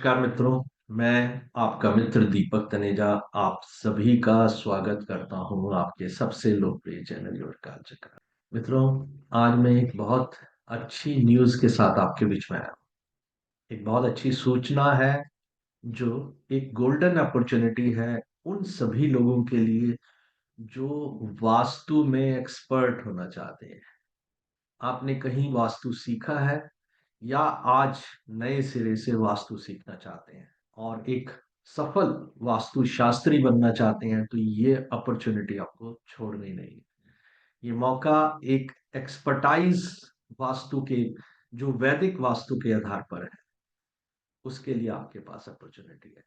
नमस्कार मित्रों। मैं आपका मित्र दीपक तनेजा आप सभी का स्वागत करता हूं आपके सबसे लोकप्रिय चैनल योर कालचक्र। मित्रों, आज मैं एक बहुत अच्छी न्यूज़ के साथ आपके बीच में आया हूं। एक बहुत अच्छी सूचना है जो एक गोल्डन अपॉर्चुनिटी है उन सभी लोगों के लिए जो वास्तु में एक्सपर्ट होना चाहते हैं। आपने कहीं वास्तु सीखा है या आज नए सिरे से वास्तु सीखना चाहते हैं और एक सफल वास्तु शास्त्री बनना चाहते हैं, तो ये अपॉर्चुनिटी आपको छोड़नी नहीं है। ये मौका एक एक्सपर्टाइज वास्तु के, जो वैदिक वास्तु के आधार पर है, उसके लिए आपके पास अपॉर्चुनिटी है।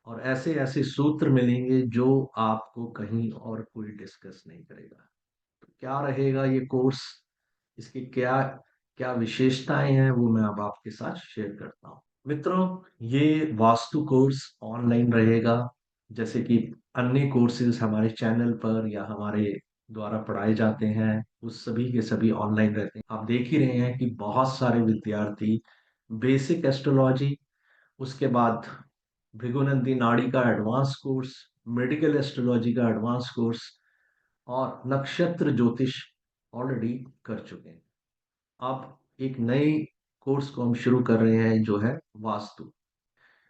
और ऐसे ऐसे सूत्र मिलेंगे जो आपको कहीं और कोई डिस्कस नहीं करेगा। तो क्या रहेगा ये कोर्स, इसकी क्या क्या विशेषताएं हैं, वो मैं अब आपके साथ शेयर करता हूँ। मित्रों, ये वास्तु कोर्स ऑनलाइन रहेगा। जैसे कि अन्य कोर्सेज हमारे चैनल पर या हमारे द्वारा पढ़ाए जाते हैं, उस सभी के सभी ऑनलाइन रहते हैं। आप देख ही रहे हैं कि बहुत सारे विद्यार्थी बेसिक एस्ट्रोलॉजी, उसके बाद भृगुनंदी नाड़ी का एडवांस कोर्स, मेडिकल एस्ट्रोलॉजी का एडवांस कोर्स और नक्षत्र ज्योतिष ऑलरेडी कर चुके हैं। अब एक नए कोर्स को हम शुरू कर रहे हैं जो है वास्तु।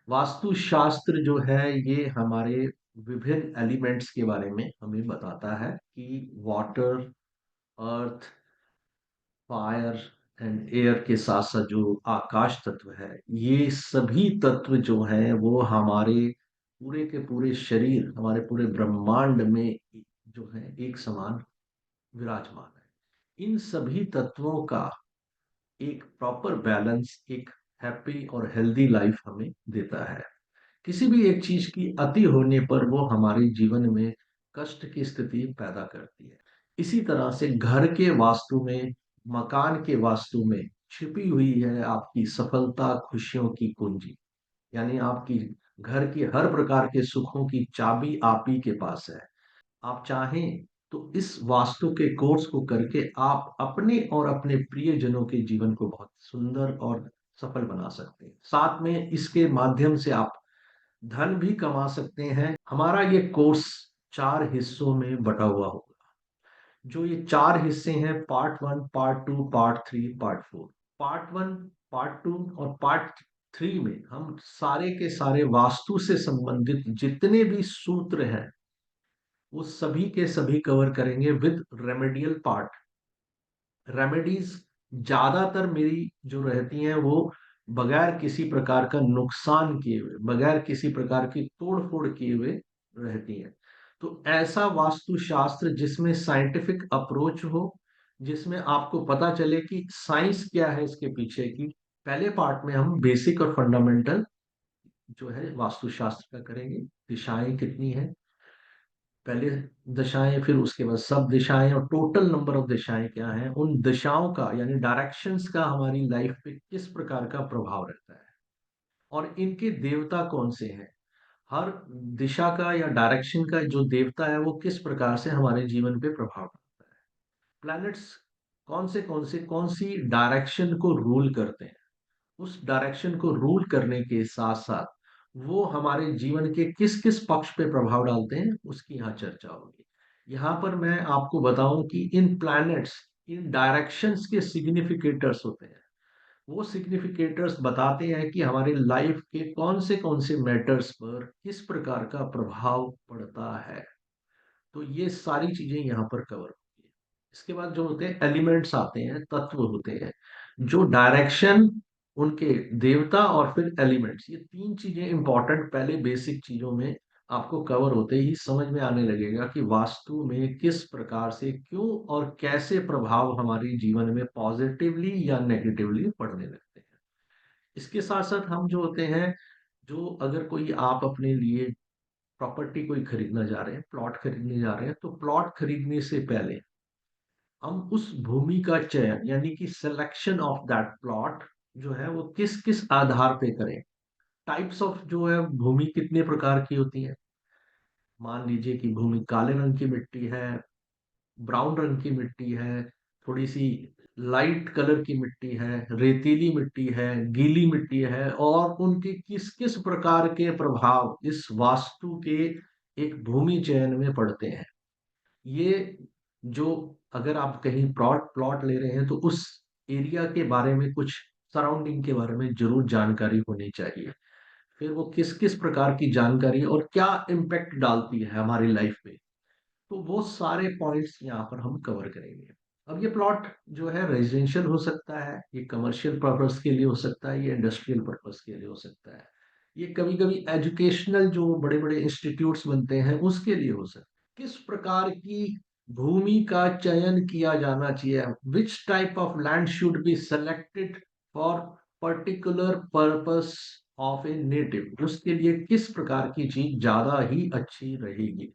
वास्तु शास्त्र जो है ये हमारे विभिन्न एलिमेंट्स के बारे में हमें बताता है कि water, earth, fire and air के साथ साथ जो आकाश तत्व है, ये सभी तत्व जो हैं वो हमारे पूरे के पूरे शरीर, हमारे पूरे ब्रह्मांड में जो है एक समान विराजमान है। इन सभी तत्वों का एक प्रॉपर बैलेंस एक हैप्पी और हेल्दी लाइफ हमें देता है। किसी भी एक चीज की अति होने पर वो हमारे जीवन में कष्ट की स्थिति पैदा करती है। इसी तरह से घर के वास्तु में, मकान के वास्तु में छिपी हुई है आपकी सफलता, खुशियों की कुंजी। यानी आपकी घर की हर प्रकार के सुखों की चाबी आप ही के पास है। आप चाहें तो इस वास्तु के कोर्स को करके आप अपने और अपने प्रियजनों के जीवन को बहुत सुंदर और सफल बना सकते हैं। साथ में इसके माध्यम से आप धन भी कमा सकते हैं। हमारा ये कोर्स 4 हिस्सों में बटा हुआ होगा। जो ये 4 हिस्से हैं, part 1, part 2, part 3, part 4। Part 1, part 2 और पार्ट 3 में हम सारे के सारे वास्तु से संबंधित जितने भी सूत्र हैं वो सभी के सभी कवर करेंगे विद रेमेडियल पार्ट। रेमेडीज ज्यादातर मेरी जो रहती हैं वो बगैर किसी प्रकार का नुकसान किए हुए, बगैर किसी प्रकार की तोड़ फोड़ किए हुए रहती हैं। तो ऐसा वास्तुशास्त्र जिसमें साइंटिफिक अप्रोच हो, जिसमें आपको पता चले कि साइंस क्या है इसके पीछे की। पहले पार्ट में हम बेसिक और फंडामेंटल जो है वास्तुशास्त्र का करेंगे। दिशाएं कितनी है, पहले दिशाएं, फिर उसके बाद सब दिशाएं और टोटल नंबर ऑफ दिशाएं क्या हैं, उन दिशाओं का यानी डायरेक्शंस का हमारी लाइफ पे किस प्रकार का प्रभाव रहता है और इनके देवता कौन से हैं। हर दिशा का या डायरेक्शन का जो देवता है वो किस प्रकार से हमारे जीवन पे प्रभाव डालता है। प्लैनेट्स कौन से कौन सी डायरेक्शन को रूल करते हैं, उस डायरेक्शन को रूल करने के साथ साथ वो हमारे जीवन के किस किस पक्ष पे प्रभाव डालते हैं, उसकी यहाँ चर्चा होगी। यहाँ पर मैं आपको बताऊं कि इन प्लैनेट्स, इन डायरेक्शंस के सिग्निफिकेटर्स होते हैं। वो सिग्निफिकेटर्स बताते हैं कि हमारी लाइफ के कौन से मैटर्स पर किस प्रकार का प्रभाव पड़ता है। तो ये सारी चीजें यहाँ पर कवर होती है। इसके बाद जो होते हैं एलिमेंट्स आते हैं, तत्व होते हैं, जो डायरेक्शन, उनके देवता और फिर एलिमेंट्स, ये 3 चीजें इंपॉर्टेंट पहले बेसिक चीजों में आपको कवर होते ही समझ में आने लगेगा कि वास्तु में किस प्रकार से, क्यों और कैसे प्रभाव हमारे जीवन में पॉजिटिवली या नेगेटिवली पड़ने लगते हैं। इसके साथ साथ हम जो होते हैं, जो अगर कोई आप अपने लिए प्रॉपर्टी कोई खरीदना जा रहे हैं, प्लॉट खरीदने जा रहे हैं, तो प्लॉट खरीदने से पहले हम उस भूमि का चयन यानी कि सिलेक्शन ऑफ दैट प्लॉट जो है वो किस किस आधार पे करें। टाइप्स ऑफ जो है भूमि कितने प्रकार की होती है। मान लीजिए कि भूमि काले रंग की मिट्टी है, ब्राउन रंग की मिट्टी है, थोड़ी सी लाइट कलर की मिट्टी है, रेतीली मिट्टी है, गीली मिट्टी है, और उनके किस किस प्रकार के प्रभाव इस वास्तु के एक भूमि चयन में पड़ते हैं। ये जो, अगर आप कहीं प्लॉट प्लॉट ले रहे हैं तो उस एरिया के बारे में, कुछ सराउंडिंग के बारे में जरूर जानकारी होनी चाहिए। फिर वो किस किस प्रकार की जानकारी और क्या इम्पैक्ट डालती है हमारी लाइफ में, तो वो सारे पॉइंट्स यहाँ पर हम कवर करेंगे। अब ये प्लॉट जो है रेजिडेंशियल हो सकता है, ये कमर्शियल पर्पस के लिए हो सकता है, ये इंडस्ट्रियल पर्पस के लिए हो सकता है, ये कभी कभी एजुकेशनल जो बड़े बड़े इंस्टीट्यूट्स बनते हैं उसके लिए हो सकता है। किस प्रकार की भूमि का चयन किया जाना चाहिए, which type of land should be selected for particular purpose of a native, उसके लिए किस प्रकार की चीज ज्यादा ही अच्छी रहेगी।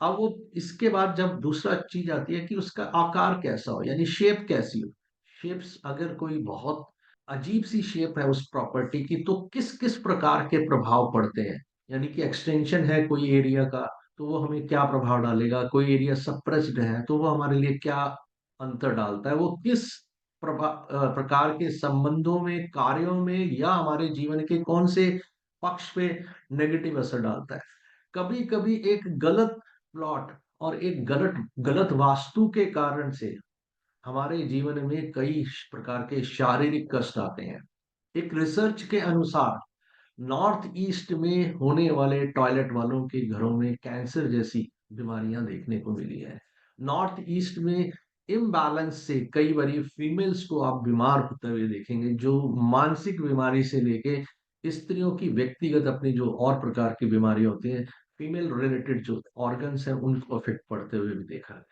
अब वो इसके बाद जब दूसरा चीज आती है कि उसका आकार कैसा हो, यानी शेप कैसी हो। शेप्स, अगर कोई बहुत अजीब सी शेप है उस प्रॉपर्टी की, तो किस किस प्रकार के प्रभाव पड़ते हैं, यानी कि एक्सटेंशन है कोई एरिया का, तो वो हमें क्या प्रभाव डालेगा, कोई एरिया सप्रेस्ड है तो वो हमारे लिए क्या अंतर डालता है, वो किस प्रकार के संबंधों में, कार्यों में, या हमारे जीवन के कौन से पक्ष पे नेगेटिव असर डालता है। कभी कभी एक गलत प्लॉट और एक गलत गलत वास्तु के कारण से हमारे जीवन में कई प्रकार के शारीरिक कष्ट आते हैं। एक रिसर्च के अनुसार नॉर्थ ईस्ट में होने वाले टॉयलेट वालों के घरों में कैंसर जैसी बीमारियां देखने को मिली है। नॉर्थ ईस्ट में इम्बैलेंस से कई बारी फीमेल्स को आप बीमार होते हुए देखेंगे, जो मानसिक बीमारी से लेके स्त्रियों की व्यक्तिगत अपनी जो और प्रकार की बीमारी होती है, फीमेल रिलेटेड जो ऑर्गन्स हैं उनको अफेक्ट पड़ते हुए भी देखा है।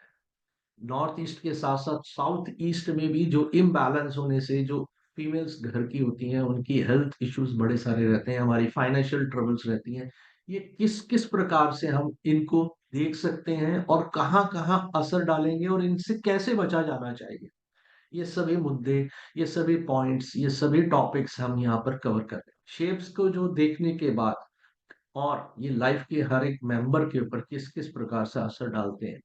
नॉर्थ ईस्ट के साथ साथ साउथ ईस्ट में भी जो इम्बैलेंस होने से जो फीमेल्स घर की होती हैं उनकी हेल्थ इश्यूज बड़े सारे रहते हैं, हमारी फाइनेंशियल ट्रबल्स रहती हैं। ये किस किस प्रकार से हम इनको देख सकते हैं और कहाँ कहाँ असर डालेंगे और इनसे कैसे बचा जाना चाहिए, ये सभी मुद्दे, ये सभी पॉइंट्स, ये सभी टॉपिक्स हम यहाँ पर कवर कर रहे हैं। शेप्स को जो देखने के बाद, और ये लाइफ के हर एक मेंबर के ऊपर किस किस प्रकार से असर डालते हैं,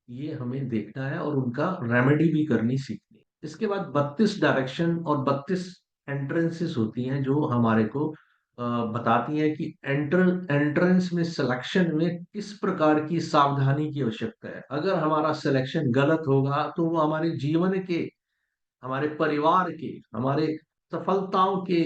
ये हमें देखना है और उनका रेमेडी भी करनी सीखनी है। इसके बाद 32 डायरेक्शन और 32 एंट्रेंसेस होती हैं जो हमारे को बताती हैं कि एंट्रेंस में, सिलेक्शन में किस प्रकार की सावधानी की आवश्यकता है। अगर हमारा सिलेक्शन गलत होगा तो वो हमारे जीवन के, हमारे परिवार के, हमारे सफलताओं के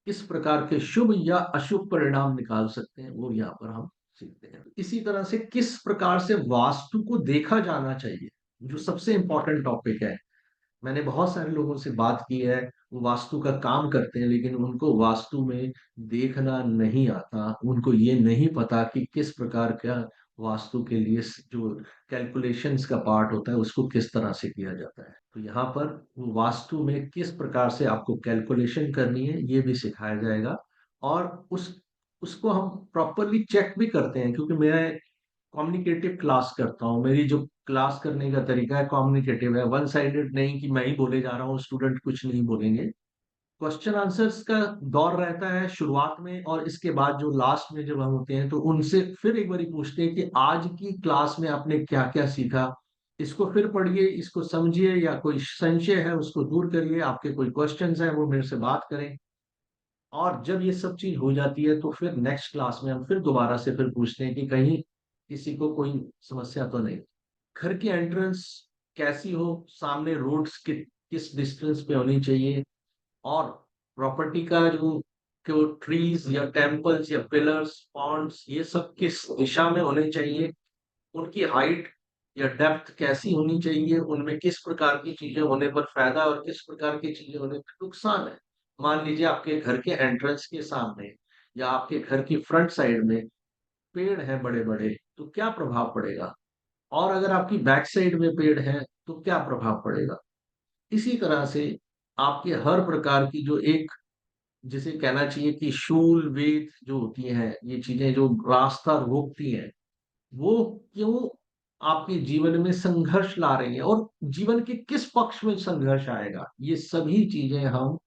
किस प्रकार के शुभ या अशुभ परिणाम निकाल सकते हैं, वो यहाँ पर हम सीखते हैं। इसी तरह से किस प्रकार से वास्तु को देखा जाना चाहिए, जो सबसे इंपॉर्टेंट टॉपिक है। मैंने बहुत सारे लोगों से बात की है, वो वास्तु का काम करते हैं लेकिन उनको वास्तु में देखना नहीं आता, उनको ये नहीं पता कि किस प्रकार का वास्तु के लिए जो कैलकुलेशंस का पार्ट होता है उसको किस तरह से किया जाता है। तो यहाँ पर वो वास्तु में किस प्रकार से आपको कैलकुलेशन करनी है ये भी सिखाया जाएगा। और उसको हम प्रॉपरली चेक भी करते हैं, क्योंकि मैं कम्युनिकेटिव क्लास करता हूँ, मेरी जो क्लास करने का तरीका है कम्युनिकेटिव है, वन साइडेड नहीं कि मैं ही बोले जा रहा हूँ स्टूडेंट कुछ नहीं बोलेंगे। क्वेश्चन आंसर्स का दौर रहता है शुरुआत में, और इसके बाद जो लास्ट में जब हम होते हैं तो उनसे फिर एक बार पूछते हैं कि आज की क्लास में आपने क्या क्या सीखा, इसको फिर पढ़िए, इसको समझिए, या कोई संशय है उसको दूर करिए, आपके कोई क्वेश्चंस हैं वो मेरे से बात करें। और जब ये सब चीज हो जाती है तो फिर नेक्स्ट क्लास में हम फिर दोबारा से फिर पूछते हैं कि कहीं किसी को कोई समस्या तो नहीं। घर की एंट्रेंस कैसी हो, सामने रोड्स के किस डिस्टेंस पे होनी चाहिए, और प्रॉपर्टी का जो ट्रीज या टेम्पल्स या पिलर्स पॉन्ड्स ये सब किस दिशा में होने चाहिए, उनकी हाइट या डेप्थ कैसी होनी चाहिए, उनमें किस प्रकार की चीजें होने पर फायदा और किस प्रकार की चीजें होने पर नुकसान है। मान लीजिए आपके घर के एंट्रेंस के सामने या आपके घर की फ्रंट साइड में पेड़ है बड़े बड़े, तो क्या प्रभाव पड़ेगा, और अगर आपकी बैक साइड में पेड़ है तो क्या प्रभाव पड़ेगा। इसी तरह से आपके हर प्रकार की जो एक, जिसे कहना चाहिए कि शूल वेद जो होती हैं, ये चीजें जो रास्ता रोकती हैं, वो क्यों आपके जीवन में संघर्ष ला रही है और जीवन के किस पक्ष में संघर्ष आएगा, ये सभी चीजें हम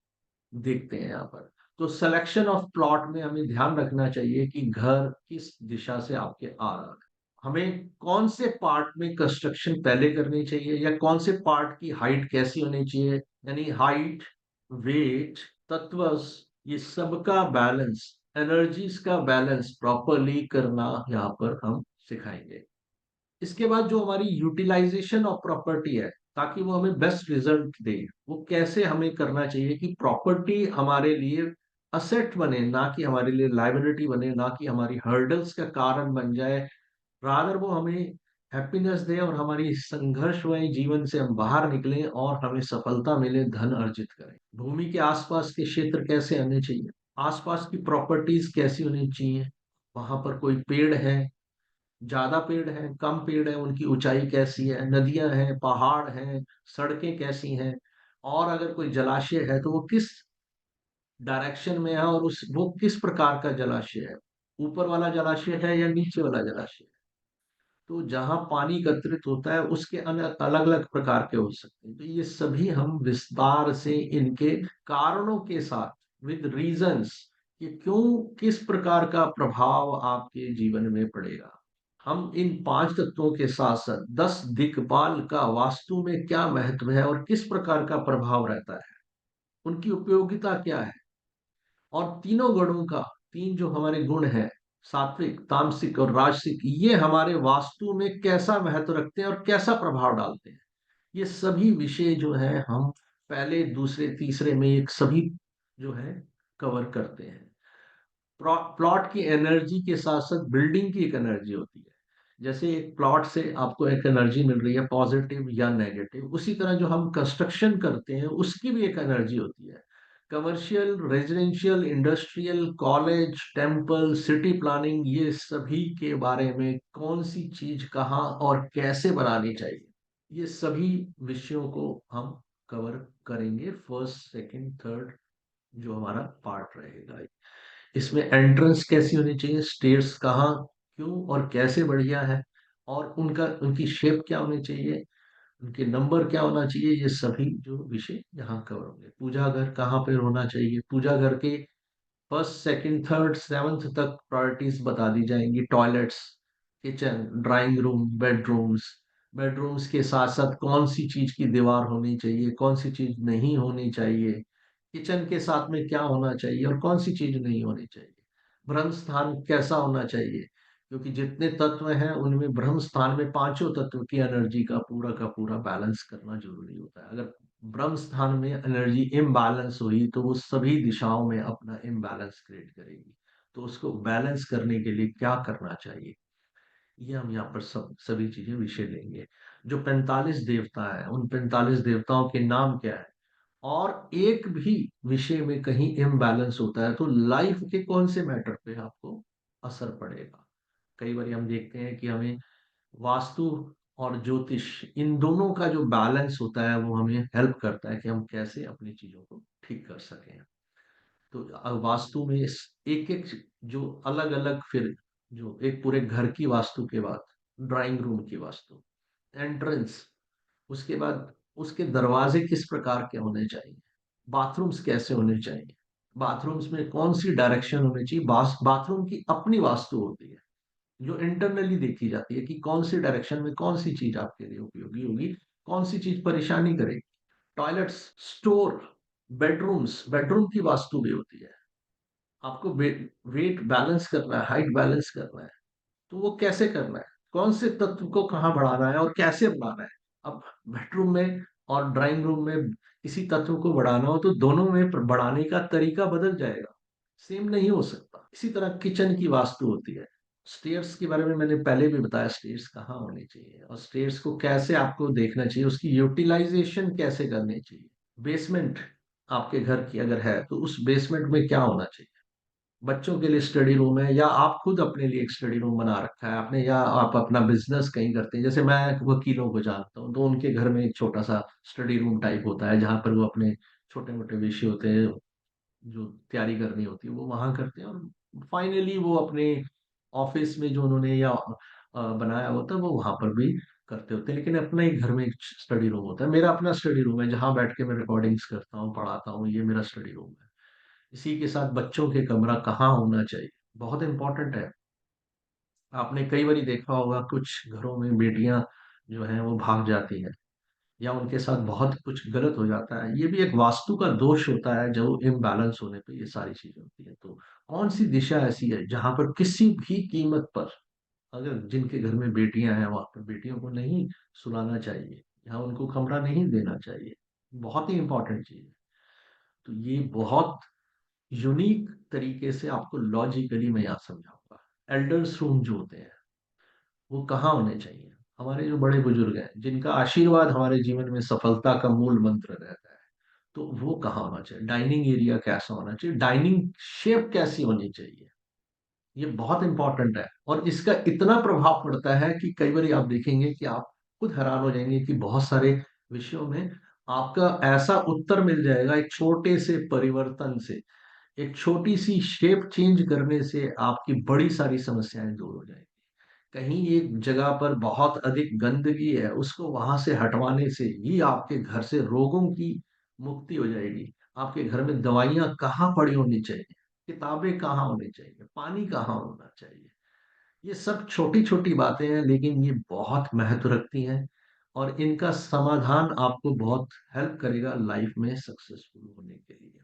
देखते हैं यहाँ पर। तो सिलेक्शन ऑफ प्लॉट में हमें ध्यान रखना चाहिए कि घर किस दिशा से आपके आ रहा है। हमें कौन से पार्ट में कंस्ट्रक्शन पहले करनी चाहिए, या कौन से पार्ट की हाइट कैसी होनी चाहिए, यानी हाइट, वेट, तत्वस, ये सबका बैलेंस, एनर्जीज का बैलेंस प्रॉपरली करना यहाँ पर हम सिखाएंगे। इसके बाद जो हमारी यूटिलाइजेशन ऑफ प्रॉपर्टी है, ताकि वो हमें बेस्ट रिजल्ट दे, वो कैसे हमें करना चाहिए कि प्रॉपर्टी हमारे लिए असेट बने, ना कि हमारे लिए लाइबिलिटी बने, ना कि हमारी हर्डल्स का कारण बन जाए। रादर वो हमें हैप्पीनेस दे और हमारी संघर्षमय जीवन से हम बाहर निकलें और हमें सफलता मिले, धन अर्जित करें। भूमि के आसपास के क्षेत्र कैसे होने चाहिए, आसपास की प्रॉपर्टीज कैसी होनी चाहिए, वहां पर कोई पेड़ है, ज्यादा पेड़ है, कम पेड़ है, उनकी ऊंचाई कैसी है, नदियां हैं, पहाड़ हैं, सड़कें कैसी हैं, और अगर कोई जलाशय है तो वो किस डायरेक्शन में है, और उस वो किस प्रकार का जलाशय है, ऊपर वाला जलाशय है या नीचे वाला जलाशय है। तो जहां पानी एकत्रित होता है उसके अलग अलग प्रकार के हो सकते हैं। तो ये सभी हम विस्तार से इनके कारणों के साथ, विद रीजंस, कि क्यों, किस प्रकार का प्रभाव आपके जीवन में पड़ेगा। हम इन पांच तत्वों के साथ साथ 10 दिक्पाल का वास्तु में क्या महत्व है और किस प्रकार का प्रभाव रहता है, उनकी उपयोगिता क्या है, और तीनों गुणों का, तीन जो हमारे गुण हैं, सात्विक, तामसिक और राजसिक, ये हमारे वास्तु में कैसा महत्व रखते हैं और कैसा प्रभाव डालते हैं, ये सभी विषय जो है हम पहले, दूसरे, तीसरे में एक सभी जो है कवर करते हैं। प्लॉट की एनर्जी के साथ साथ बिल्डिंग की एक एनर्जी होती है। जैसे एक प्लॉट से आपको एक एनर्जी मिल रही है, पॉजिटिव या नेगेटिव, उसी तरह जो हम कंस्ट्रक्शन करते हैं उसकी भी एक एनर्जी होती है। Commercial, residential, industrial, college, temple, city planning, ये सभी के बारे में कौन सी चीज कहाँ और कैसे बनानी चाहिए, ये सभी विषयों को हम कवर करेंगे। फर्स्ट, सेकंड, थर्ड जो हमारा पार्ट रहेगा, इसमें एंट्रेंस कैसी होनी चाहिए, स्टेयर्स कहाँ, क्यों और कैसे बढ़िया है, और उनका, उनकी शेप क्या होनी चाहिए, उनके नंबर क्या होना चाहिए, ये सभी जो विषय यहाँ कवर होंगे। पूजा घर कहाँ पे होना चाहिए, पूजा घर के फर्स्ट, सेकंड, थर्ड, सेवंथ तक प्रायोरिटीज बता दी जाएंगी। Toilets, kitchen, drawing room, bedrooms, bedrooms के साथ साथ कौन सी चीज की दीवार होनी चाहिए, कौन सी चीज नहीं होनी चाहिए, किचन के साथ में क्या होना चाहिए और कौन सी चीज नहीं होनी चाहिए, ब्रह्म स्थान कैसा होना चाहिए, क्योंकि जितने तत्व हैं उनमें ब्रह्म स्थान में पांचों तत्व की एनर्जी का पूरा बैलेंस करना जरूरी होता है। अगर ब्रह्म स्थान में एनर्जी इम्बैलेंस हुई तो वो सभी दिशाओं में अपना इम्बैलेंस क्रिएट करेगी। तो उसको बैलेंस करने के लिए क्या करना चाहिए, ये हम यहाँ पर सब सभी चीजें विषय लेंगे। जो 45 देवता है, उन 45 देवताओं के नाम क्या है, और एक भी विषय में कहीं इम्बैलेंस होता है तो लाइफ के कौन से मैटर पे आपको असर पड़ेगा। कई बार हम देखते हैं कि हमें वास्तु और ज्योतिष, इन दोनों का जो बैलेंस होता है वो हमें हेल्प करता है कि हम कैसे अपनी चीजों को ठीक कर सकें। तो वास्तु में एक एक जो अलग अलग, फिर जो एक पूरे घर की वास्तु के बाद ड्राइंग रूम की वास्तु, एंट्रेंस, उसके बाद उसके दरवाजे किस प्रकार के होने चाहिए, बाथरूम्स कैसे होने चाहिए, बाथरूम्स में कौन सी डायरेक्शन होनी चाहिए। बाथरूम की अपनी वास्तु होती है जो इंटरनली देखी जाती है कि कौन सी डायरेक्शन में कौन सी चीज आपके लिए उपयोगी होगी, कौन सी चीज परेशानी करेगी। टॉयलेट्स, स्टोर, बेडरूम्स, बेडरूम की वास्तु भी होती है। आपको वेट बैलेंस करना है, हाइट बैलेंस करना है, तो वो कैसे करना है, कौन से तत्व को कहाँ बढ़ाना है और कैसे बढ़ाना है। अब बेडरूम में और ड्राइंग रूम में किसी तत्व को बढ़ाना हो तो दोनों में बढ़ाने का तरीका बदल जाएगा, सेम नहीं हो सकता। इसी तरह किचन की वास्तु होती है। स्टेयर्स के बारे में मैंने पहले भी बताया, स्टेयर्स कहाँ होने चाहिए और स्टेयर्स को कैसे आपको देखना चाहिए, उसकी यूटिलाइजेशन कैसे करनी चाहिए। बेसमेंट आपके घर की अगर है तो उस बेसमेंट में क्या होना चाहिए। बच्चों के लिए स्टडी रूम है, या आप खुद अपने लिए एक स्टडी रूम बना रखा है आपने, या आप अपना बिजनेस कहीं करते हैं। जैसे मैं वकीलों को जानता हूँ तो उनके घर में एक छोटा सा स्टडी रूम टाइप होता है जहाँ पर वो अपने छोटे मोटे विषय होते हैं जो तैयारी करनी होती है वो वहां करते हैं, और फाइनली वो अपने ऑफिस में जो उन्होंने या बनाया होता है वो वहां पर भी करते होते हैं। लेकिन अपना ही घर में एक स्टडी रूम होता है। मेरा अपना स्टडी रूम है जहां बैठ के मैं रिकॉर्डिंग्स करता हूँ, पढ़ाता हूँ, ये मेरा स्टडी रूम है। इसी के साथ बच्चों के कमरा कहाँ होना चाहिए, बहुत इंपॉर्टेंट है। आपने कई बार देखा होगा कुछ घरों में बेटियां जो हैं वो भाग जाती हैं या उनके साथ बहुत कुछ गलत हो जाता है। ये भी एक वास्तु का दोष होता है, जो इम्बैलेंस होने पे ये सारी चीजें होती है। तो कौन सी दिशा ऐसी है जहां पर किसी भी कीमत पर, अगर जिनके घर में बेटियां हैं वहां पर बेटियों को नहीं सुलाना चाहिए, यहाँ उनको कमरा नहीं देना चाहिए। बहुत ही इंपॉर्टेंट चीज है। तो ये बहुत यूनिक तरीके से आपको लॉजिकली मैं यहाँ समझाऊंगा। एल्डर्स रूम जो होते हैं वो कहाँ होने चाहिए? हमारे जो बड़े बुजुर्ग हैं जिनका आशीर्वाद हमारे जीवन में सफलता का मूल मंत्र रहता है, तो वो कहाँ होना चाहिए? डाइनिंग एरिया कैसा होना चाहिए? डाइनिंग शेप कैसी होनी चाहिए? ये बहुत इंपॉर्टेंट है और इसका इतना प्रभाव पड़ता है कि कई बार आप देखेंगे कि आप खुद हैरान हो जाएंगे कि बहुत सारे विषयों में आपका ऐसा उत्तर मिल जाएगा एक छोटे से परिवर्तन से, एक छोटी सी शेप चेंज करने से आपकी बड़ी सारी समस्याएं दूर हो जाएंगी। कहीं एक जगह पर बहुत अधिक गंदगी है, उसको वहां से हटवाने से ही आपके घर से रोगों की मुक्ति हो जाएगी। आपके घर में दवाइयां कहाँ पड़ी होनी चाहिए, किताबें कहाँ होनी चाहिए, पानी कहाँ होना चाहिए। ये सब छोटी छोटी बातें हैं लेकिन ये बहुत महत्व रखती हैं और इनका समाधान आपको बहुत हेल्प करेगा लाइफ में सक्सेसफुल होने के लिए।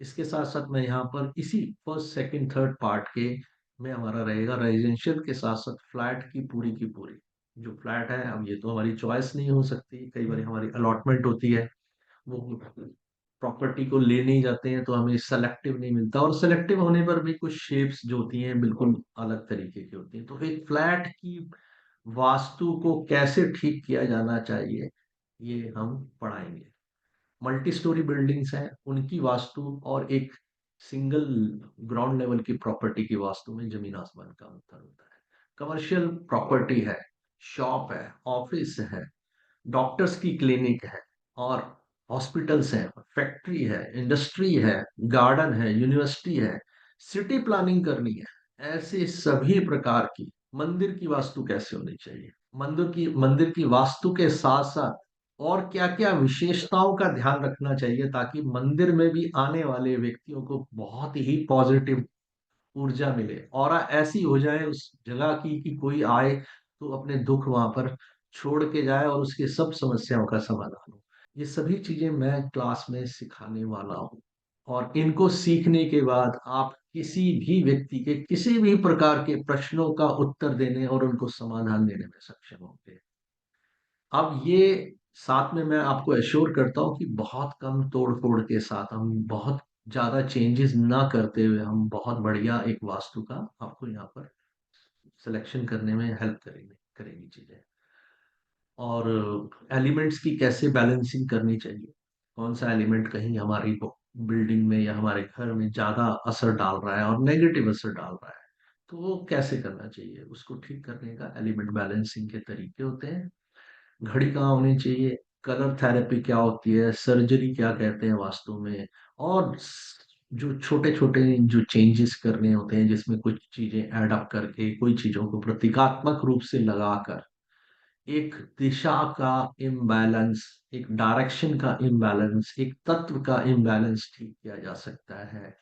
इसके साथ साथ मैं यहाँ पर इसी फर्स्ट सेकंड थर्ड पार्ट के में हमारा रहेगा रेजिडेंशियल के साथ साथ फ्लैट की पूरी जो फ्लैट है। अब ये तो हमारी चॉइस नहीं हो सकती, कई बार हमारी अलॉटमेंट होती है, वो प्रॉपर्टी को ले नहीं जाते हैं तो हमें सेलेक्टिव नहीं मिलता, और सेलेक्टिव होने पर भी कुछ शेप्स जो होती हैं बिल्कुल अलग तरीके की होती हैं। तो एक फ्लैट की वास्तु को कैसे ठीक किया जाना चाहिए ये हम पढ़ाएंगे। मल्टी स्टोरी बिल्डिंग्स हैं उनकी वास्तु और एक सिंगल ग्राउंड लेवल की प्रॉपर्टी की वास्तु में जमीन आसमान का अंतर होता है। कमर्शियल प्रॉपर्टी है, शॉप है, ऑफिस है, डॉक्टर्स की क्लिनिक है और हॉस्पिटल्स हैं, फैक्ट्री है, इंडस्ट्री है, गार्डन है, यूनिवर्सिटी है, सिटी प्लानिंग करनी है, ऐसे सभी प्रकार की मंदिर की वास्तु कैसे होनी चाहिए? मंदिर की वास्तु के साथ साथ और क्या क्या विशेषताओं का ध्यान रखना चाहिए ताकि मंदिर में भी आने वाले व्यक्तियों को बहुत ही पॉजिटिव ऊर्जा मिले, और ऐसी हो जाए उस जगह की कि कोई आए तो अपने दुख वहां पर छोड़ के जाए और उसकी सब समस्याओं का समाधान हो। ये सभी चीजें मैं क्लास में सिखाने वाला हूँ और इनको सीखने के बाद आप किसी भी व्यक्ति के किसी भी प्रकार के प्रश्नों का उत्तर देने और उनको समाधान देने में सक्षम होंगे। अब ये साथ में मैं आपको एश्योर करता हूँ कि बहुत कम तोड़ फोड़ के साथ, हम बहुत ज्यादा चेंजेस ना करते हुए हम बहुत बढ़िया एक वास्तु का आपको यहाँ पर सिलेक्शन करने में हेल्प करेंगे करेंगी चीजें। और एलिमेंट्स की कैसे बैलेंसिंग करनी चाहिए, कौन सा एलिमेंट कहीं हमारी बिल्डिंग में या हमारे घर में ज्यादा असर डाल रहा है और नेगेटिव असर डाल रहा है, तो वो कैसे करना चाहिए, उसको ठीक करने का एलिमेंट बैलेंसिंग के तरीके होते हैं। घड़ी कहाँ होनी चाहिए, कलर थेरेपी क्या होती है, सर्जरी क्या कहते हैं वास्तु में, और जो छोटे छोटे जो चेंजेस करने होते हैं जिसमें कुछ चीजें ऐड अप करके कोई चीजों को प्रतीकात्मक रूप से लगाकर एक दिशा का इम्बैलेंस, एक डायरेक्शन का इम्बैलेंस, एक तत्व का इम्बैलेंस ठीक किया जा सकता है।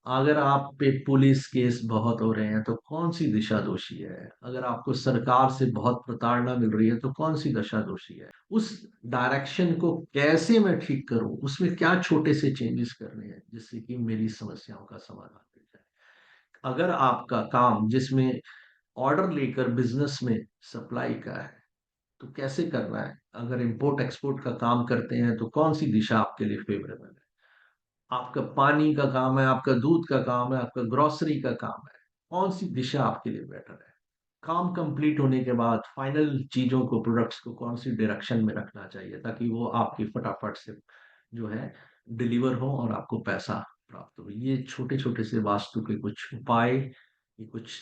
अगर आप पे पुलिस केस बहुत हो रहे हैं तो कौन सी दिशा दोषी है? अगर आपको सरकार से बहुत प्रताड़ना मिल रही है तो कौन सी दशा दोषी है? उस डायरेक्शन को कैसे मैं ठीक करूं, उसमें क्या छोटे से चेंजेस करने हैं जिससे कि मेरी समस्याओं का समाधान मिल जाए। अगर आपका काम जिसमें ऑर्डर लेकर बिजनेस में सप्लाई का है तो कैसे करना है? अगर इंपोर्ट एक्सपोर्ट का काम करते हैं तो कौन सी दिशा आपके लिए फेवरेबल है? आपका पानी का काम है, आपका दूध का काम है, आपका ग्रोसरी का काम है, कौन सी दिशा आपके लिए बेटर है? काम कंप्लीट होने के बाद फाइनल चीजों को, प्रोडक्ट्स को कौन सी डायरेक्शन में रखना चाहिए ताकि वो आपकी फटाफट से जो है डिलीवर हो और आपको पैसा प्राप्त हो। ये छोटे छोटे से वास्तु के कुछ उपाय, ये कुछ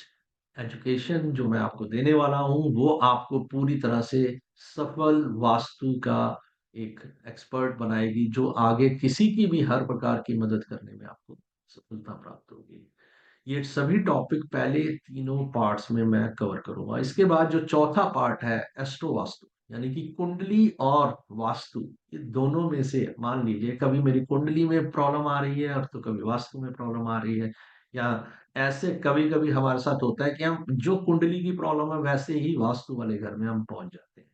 एजुकेशन जो मैं आपको देने वाला हूँ वो आपको पूरी तरह से सफल वास्तु का एक एक्सपर्ट बनाएगी, जो आगे किसी की भी हर प्रकार की मदद करने में आपको सफलता प्राप्त होगी। ये सभी टॉपिक पहले तीनों पार्ट्स में मैं कवर करूंगा। इसके बाद जो चौथा पार्ट है एस्ट्रो वास्तु, यानी कि कुंडली और वास्तु, ये दोनों में से मान लीजिए कभी मेरी कुंडली में प्रॉब्लम आ रही है और तो कभी वास्तु में प्रॉब्लम आ रही है, या ऐसे कभी कभी हमारे साथ होता है कि हम जो कुंडली की प्रॉब्लम है वैसे ही वास्तु वाले घर में हम पहुंच जाते हैं।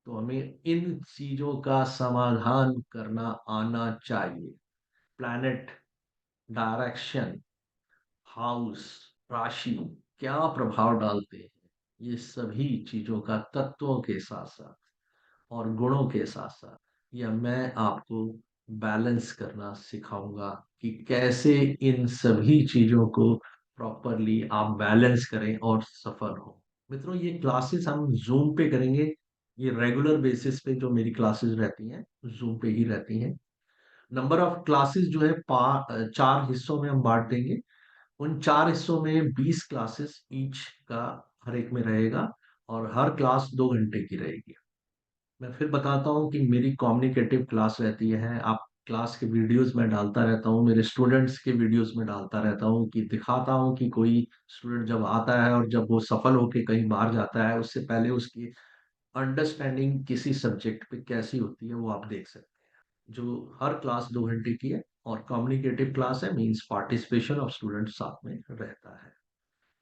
तो हमें इन चीजों का समाधान करना आना चाहिए। प्लैनेट, डायरेक्शन, हाउस, राशि क्या प्रभाव डालते हैं, ये सभी चीजों का तत्वों के साथ साथ और गुणों के साथ साथ या मैं आपको बैलेंस करना सिखाऊंगा कि कैसे इन सभी चीजों को प्रॉपरली आप बैलेंस करें और सफल हो। मित्रों, ये क्लासेस हम जूम पे करेंगे। ये रेगुलर बेसिस पे जो मेरी क्लासेस रहती हैं जूम पे ही रहती हैं। नंबर ऑफ क्लासेस जो है 4 हिस्सों में हम बांट देंगे। उन 4 हिस्सों में 20 क्लासेस ईच का हर एक में रहेगा और हर क्लास 2 घंटे की रहेगी। मैं फिर बताता हूँ कि मेरी कम्युनिकेटिव क्लास रहती है। आप क्लास के वीडियोस में डालता रहता हूँ, मेरे स्टूडेंट्स के वीडियोस में डालता रहता हूँ कि दिखाता हूँ कि कोई स्टूडेंट जब आता है और जब वो सफल होके कहीं बाहर जाता है उससे पहले उसकी अंडरस्टैंडिंग किसी सब्जेक्ट पे कैसी होती है वो आप देख सकते हैं। जो हर क्लास 2 घंटे की है और कम्युनिकेटिव क्लास है, मीन्स पार्टिसिपेशन ऑफ स्टूडेंट साथ में रहता है।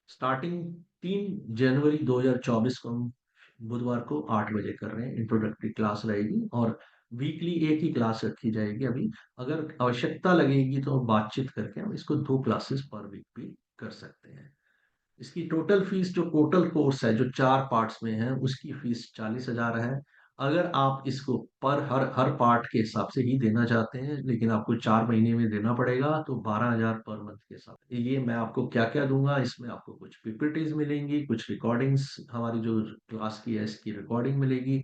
स्टार्टिंग 3 जनवरी 2024 को हम बुधवार को 8 बजे कर रहे हैं, इंट्रोडक्टरी क्लास रहेगी और वीकली एक ही क्लास रखी जाएगी। अभी अगर आवश्यकता लगेगी तो बातचीत करके हम इसको 2 क्लासेस पर वीक भी कर सकते हैं। इसकी टोटल फीस, जो टोटल कोर्स है जो 4 पार्ट्स में है, उसकी फीस 40,000 है। अगर आप इसको पर हर हर पार्ट के हिसाब से ही देना चाहते हैं लेकिन आपको 4 महीने में देना पड़ेगा तो 12,000 पर मंथ के साथ। ये मैं आपको क्या क्या दूंगा, इसमें आपको कुछ पीपीटीज मिलेंगी, कुछ रिकॉर्डिंग्स, हमारी जो क्लास की है इसकी रिकॉर्डिंग मिलेगी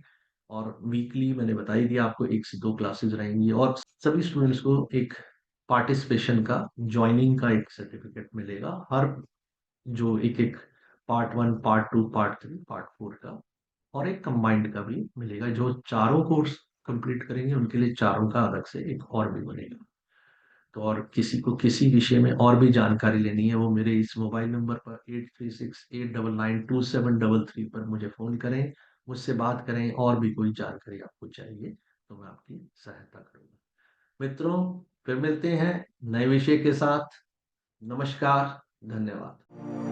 और वीकली मैंने बता ही दिया आपको 1 से 2 क्लासेस रहेंगी और सभी स्टूडेंट्स को एक पार्टिसिपेशन का, ज्वाइनिंग का एक सर्टिफिकेट मिलेगा। हर जो एक एक पार्ट 1, पार्ट 2, पार्ट 3, पार्ट 4 का और एक कंबाइंड का भी मिलेगा। जो चारों कोर्स कंप्लीट करेंगे उनके लिए चारों का अलग से एक और भी बनेगा। तो और किसी को किसी विषय में और भी जानकारी लेनी है वो मेरे इस मोबाइल नंबर पर 8368992733 पर मुझे फोन करें, मुझसे बात करें। और भी कोई जानकारी आपको चाहिए तो मैं आपकी सहायता करूंगा। मित्रों, फिर मिलते हैं नए विषय के साथ। नमस्कार, धन्यवाद।